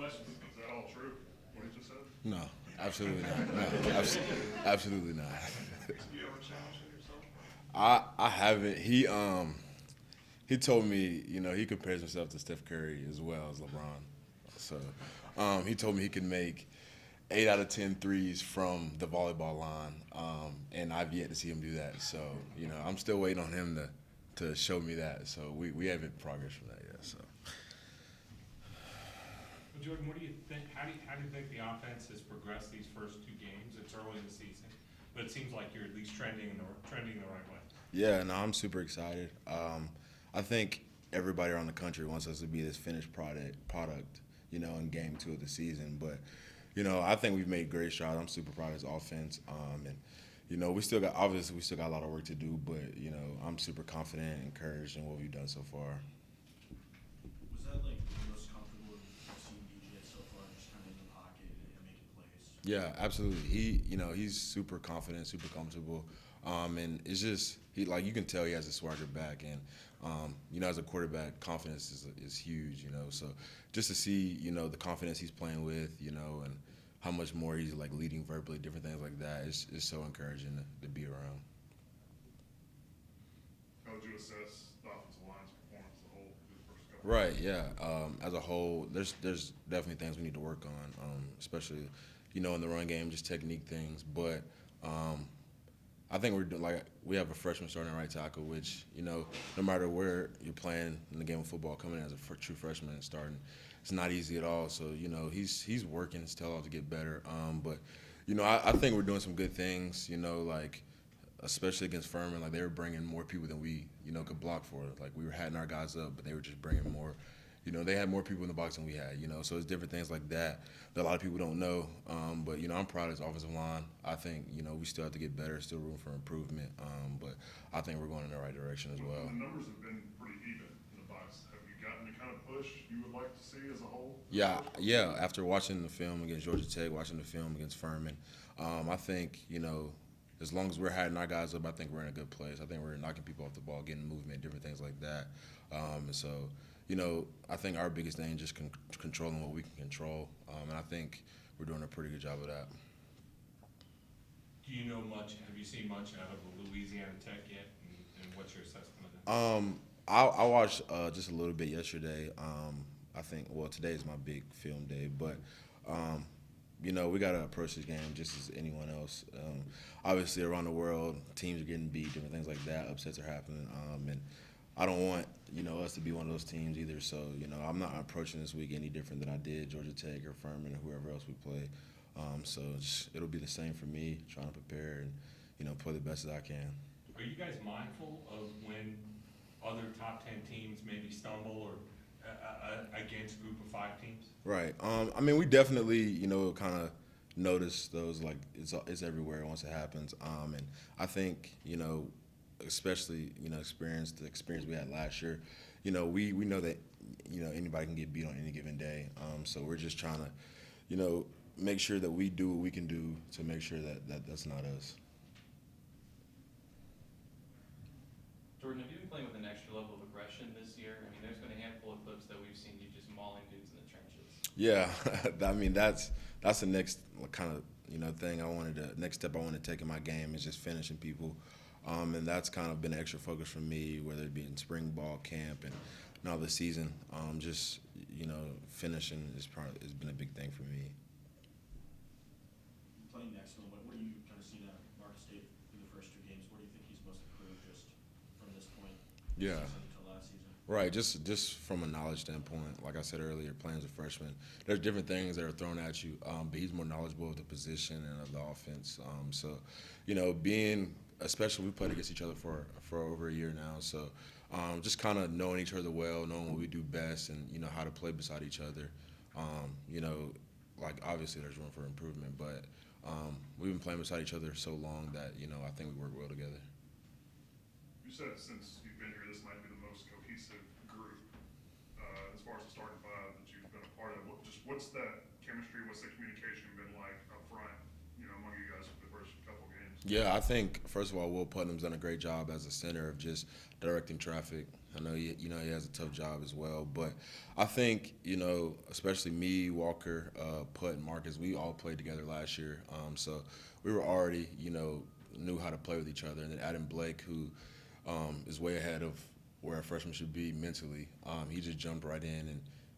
question. Is that all true? What he just said? No, absolutely not. No, absolutely not. You ever challenge him yourself? I haven't. He told me, he compares himself to Steph Curry as well as LeBron. So he told me he can make 8 out of 10 threes from the volleyball line, and I've yet to see him do that. So I'm still waiting on him to show me that. So we haven't progressed from that yet. So. Well, Jordan, what do you think? How do you think the offense has progressed these first two games? It's early in the season, but it seems like you're at least trending in the right way. Yeah, no, I'm super excited. I think everybody around the country wants us to be this finished product, in game 2 of the season. But, I think we've made great strides. I'm super proud of this offense. And we still got a lot of work to do, but, I'm super confident and encouraged in what we've done so far. Was that like the most comfortable you've seen DJ so far, just kind of in the pocket and making plays? Yeah, absolutely. He's super confident, super comfortable, and it's just you can tell he has a swagger back, and as a quarterback, confidence is huge. So just to see the confidence he's playing with, and how much more he's leading verbally, different things like that, is so encouraging to be around. How would you assess the offensive line's performance as a whole through the first couple? Right. Yeah. As a whole, there's definitely things we need to work on, especially in the run game, just technique things. But I think we have a freshman starting right tackle, which no matter where you're playing in the game of football, coming in as a true freshman and starting, it's not easy at all. So he's working his tail off to get better. But I think we're doing some good things. Especially against Furman, they were bringing more people than we could block for. We were hatting our guys up, but they were just bringing more. They had more people in the box than we had. So it's different things like that a lot of people don't know. But I'm proud of this offensive line. I think we still have to get better, still room for improvement. But I think we're going in the right direction as well. The numbers have been pretty even in the box. Have you gotten the kind of push you would like to see as a whole? Yeah. After watching the film against Georgia Tech, watching the film against Furman, I think as long as we're hatting our guys up, I think we're in a good place. I think we're knocking people off the ball, getting movement, different things like that. And so, I think our biggest thing is just controlling what we can control. And I think we're doing a pretty good job of that. Do you know much? Have you seen much out of Louisiana Tech yet? And what's your assessment of them? I watched just a little bit yesterday. I think, today is my big film day, but we got to approach this game just as anyone else. Obviously, around the world, teams are getting beat, different things like that. Upsets are happening, and I don't want us to be one of those teams either. So I'm not approaching this week any different than I did Georgia Tech or Furman or whoever else we play. So it'll be the same for me, trying to prepare and play the best that I can. Are you guys mindful of when other top 10 teams maybe stumble or against a group of 5 teams? Right. We definitely, kind of notice those, it's everywhere once it happens. And I think, especially, the experience we had last year, we know that, anybody can get beat on any given day. So we're just trying to, make sure that we do what we can do to make sure that that's not us. Jordan, have you been playing with an extra level of aggression this year? There's been a handful of clips that we've seen you just mauling dudes in the trenches. Yeah, that's the next kind of thing next step I want to take in my game is just finishing people, and that's kind of been an extra focus for me, whether it be in spring ball camp and now this season. Just finishing has been a big thing for me. Playing next one, what do you kind of see out of Marcus State through the first 2 games? What do you think he's most improved just from this point? Yeah. Until last season. Right, just from a knowledge standpoint, like I said earlier, playing as a freshman, there's different things that are thrown at you, but he's more knowledgeable of the position and of the offense. So, especially we played against each other for over a year now, so just kind of knowing each other well, knowing what we do best, and how to play beside each other. Obviously there's room for improvement, but we've been playing beside each other so long that I think we work well together. You said since you've been here, this might be the most cohesive group as far as the starting 5 that you've been a part of. What's that chemistry? What's the communication been like up front, among you guys for the first couple games? Yeah, I think first of all, Will Putnam's done a great job as a center of just directing traffic, I know he has a tough job as well, but I think especially me, Walker, Putt, and Marcus, we all played together last year, so we were already knew how to play with each other, and then Adam Blake, who is way ahead of where a freshman should be mentally. He just jumped right in,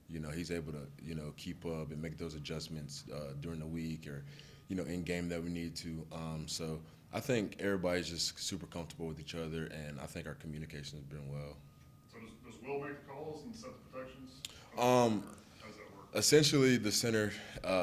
and he's able to keep up and make those adjustments during the week or in game that we need to. So I think everybody's just super comfortable with each other, and I think our communication has been well. So does Will make the calls and set the protections? How does that work? Essentially, the center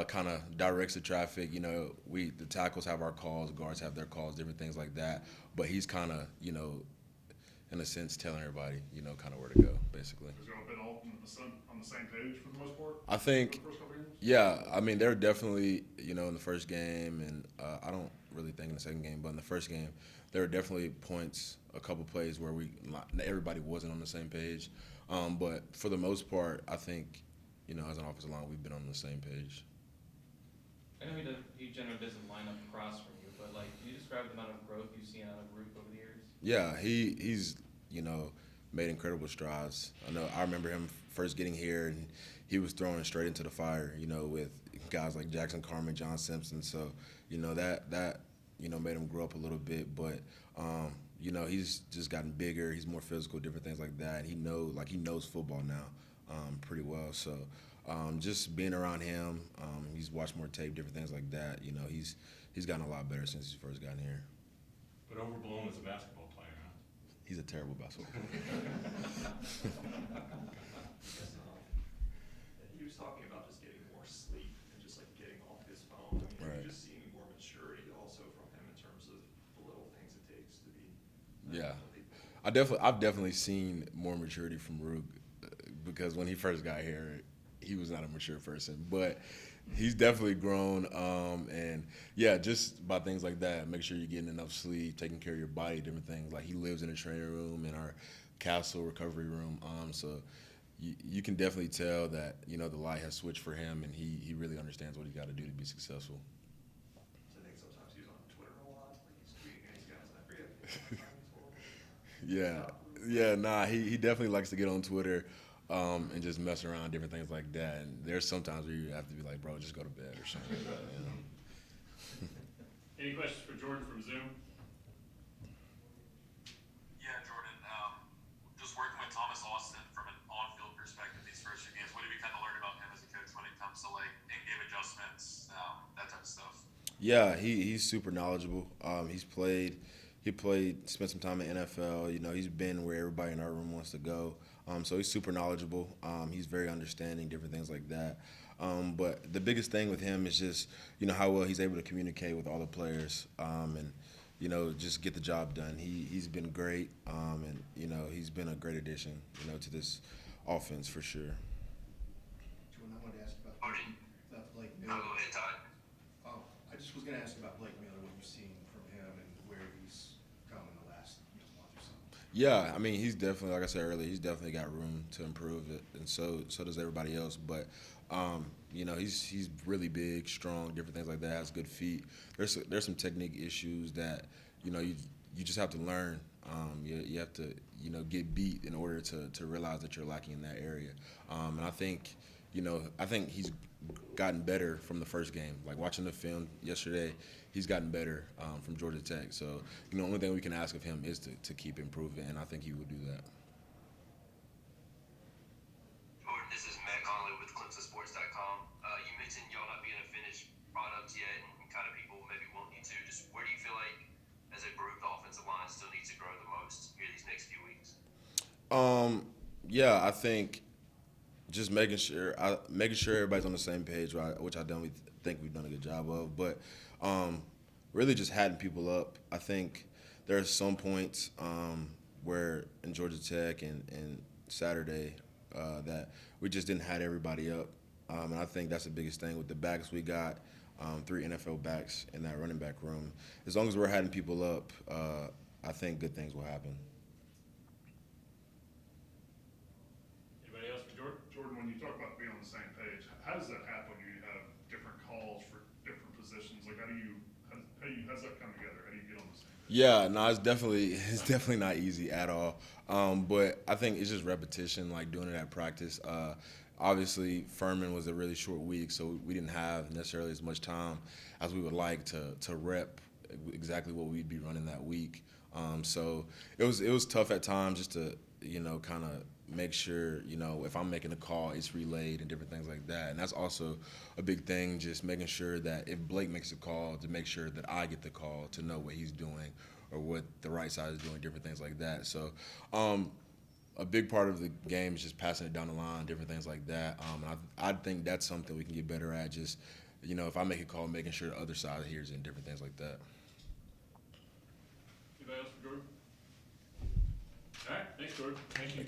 kind of directs the traffic. The tackles have our calls, guards have their calls, different things like that. But he's kind of, in a sense, telling everybody, kind of where to go, basically. Has y'all been all on the same page for the most part? I think, For the first couple games? yeah. I mean, they're definitely, in the first game, and I don't really think in the second game, but in the first game, there were definitely points, a couple plays where everybody wasn't on the same page. But for the most part, I think, as an offensive line, we've been on the same page. I know he generally doesn't line up across from you, but can you describe the amount of growth you've seen out of Rook over the years? Yeah, he's made incredible strides. I remember him first getting here, and he was throwing straight into the fire, with guys like Jackson Carman, John Simpson. So that made him grow up a little bit, but he's just gotten bigger. He's more physical, different things like that. He knows football now pretty well. So just being around him, he's watched more tape, different things like that. He's gotten a lot better since he first got here. But overblown as a basketball player, huh? He's a terrible basketball player. He was talking about just getting more sleep and just getting off his phone. I mean, Right. You're just seeing more maturity also from him in terms of the little things it takes to be. Yeah. I've definitely seen more maturity from Rook because when he first got here, he was not a mature person, but he's definitely grown. And yeah, just by things like that, make sure you're getting enough sleep, taking care of your body, different things. Like he lives in a training room in our castle recovery room. So you can definitely tell that the light has switched for him, and he really understands what he got to do to be successful. So I think sometimes he's on Twitter a lot, he's tweeting at these guys, and I forget. He definitely likes to get on Twitter and just mess around, different things like that. And there's sometimes where you have to be like, bro, just go to bed or something like that. Any questions for Jordan from Zoom? Yeah, Jordan. Just working with Thomas Austin from an on-field perspective these first few games, what have you kind of learned about him as a coach when it comes to in-game adjustments, that type of stuff? Yeah, he's super knowledgeable. He spent some time in NFL. He's been where everybody in our room wants to go. So he's super knowledgeable. He's very understanding, different things like that. But the biggest thing with him is just, how well he's able to communicate with all the players and, just get the job done. He's been great, and, he's been a great addition, to this offense for sure. Jordan, I wanted to ask about Blake No, Miller. go ahead, Todd. I just was going to ask about Blake Miller, what you've seen from him and where he's come in the last month or so. Yeah, I mean, he's definitely, like I said earlier, he's definitely got room to improve it, and so does everybody else. But, he's really big, strong, different things like that, has good feet. There's some technique issues that, you just have to learn. You have to, get beat in order to realize that you're lacking in that area. And I think he's gotten better from the first game. Like watching the film yesterday, he's gotten better from Georgia Tech. So, the only thing we can ask of him is to keep improving, and I think he would do that. Jordan, this is Matt Conley with ClemsonSports.com. You mentioned y'all not being a finished product yet, and kind of people maybe won't need to. Just where do you feel like, as a group, the offensive line still needs to grow the most here these next few weeks? Yeah, I think just making sure everybody's on the same page, right, which I don't think we've done a good job of. But really just hatting people up. I think there are some points where in Georgia Tech and Saturday that we just didn't hat everybody up. And I think that's the biggest thing with the backs we got, 3 NFL backs in that running back room. As long as we're hatting people up, I think good things will happen. Anybody else for Jordan? Jordan, when you talk about being on the same page, how does that happen when you have different calls for different positions? Like, how's that come together? How do you get on the same page? Yeah, no, it's definitely not easy at all. But I think it's just repetition, like doing it at practice. Obviously, Furman was a really short week, so we didn't have necessarily as much time as we would like to rep exactly what we'd be running that week. So it was tough at times just to kind of make sure if I'm making a call, it's relayed and different things like that. And that's also a big thing, just making sure that if Blake makes a call, to make sure that I get the call to know what he's doing or what the right side is doing, different things like that. So a big part of the game is just passing it down the line, different things like that. And I think that's something we can get better at. Just if I make a call, making sure the other side hears it and different things like that. Anybody else for Jordan? All right, thanks, Jordan. Thank you.